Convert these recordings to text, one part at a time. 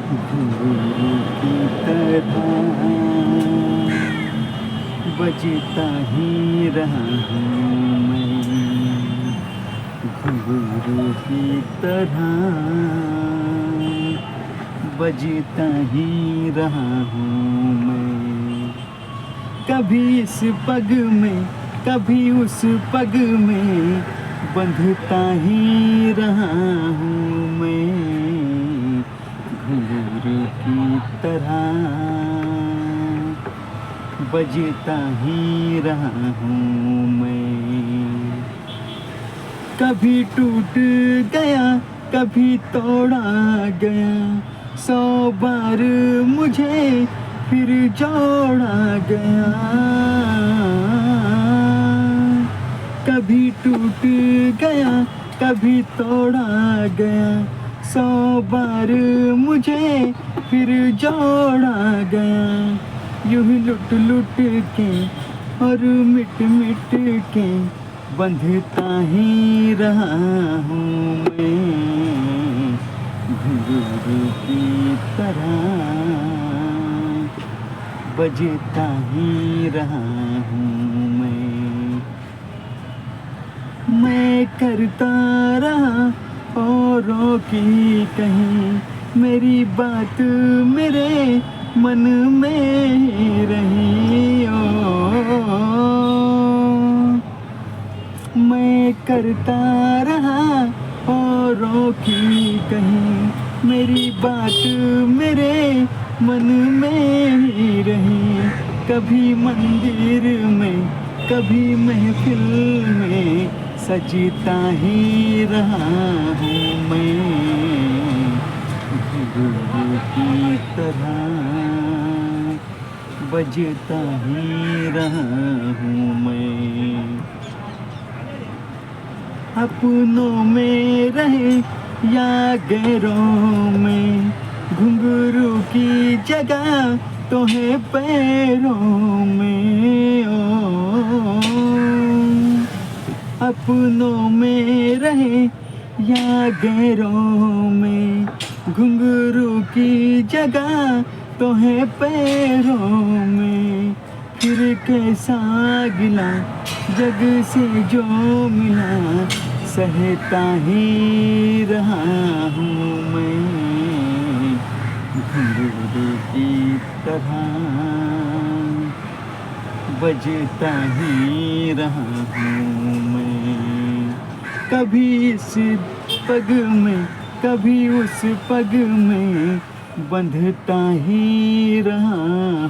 घुंघरू की तरह बजता ही रहा हूँ मैं, घुंघरू की तरह बजता ही रहा हूँ मैं। कभी इस पग में कभी उस पग में बंधता ही रहा हूँ मैं, घुंघरू की तरह बजता ही रहा हूँ मैं। कभी टूट गया कभी तोड़ा गया, 100 बार मुझे फिर जोड़ा गया। कभी टूट गया कभी तोड़ा गया, 100 बार मुझे फिर जोड़ा गया। यूं ही लुट लुट के और मिट मिट के बंधता ही रहा हूँ मैं, घुंघरू की तरह बजता ही रहा हूँ मैं करता रहा औरों की कहीं, मेरी बात मेरे मन में ही रही। ओ मैं करता रहा औरों की कहीं, मेरी बात मेरे मन में ही रही। कभी मंदिर में कभी महफिल में सजता ही रहा हूँ मैं, घुंघरू की तरह बजता ही रहा हूँ मैं। अपनों में रहे या गैरों में, घुंघरू की जगह तो है पैरों में। ओ अपनों में रहे या गैरों में, घुंघरू की जगह तो है पैरों में। फिर कैसा गिला जग से जो मिला, सहता ही रहा हूँ मैं, घुंघरू की तरह बजता ही रहा हूँ मैं। कभी इस पग में कभी उस पग में बंधता ही रहा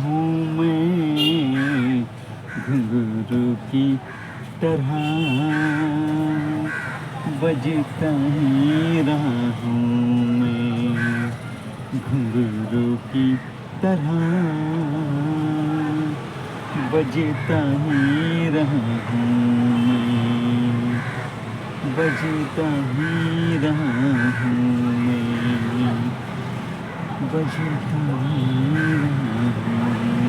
हूँ मैं, घुंघरू की तरह बजता ही रहा हूँ मैं, घुंघरू की तरह बजता ही रहा हूँ मैं, बजता ही रहा हूँ मैं, बजता ही रहा हूँ।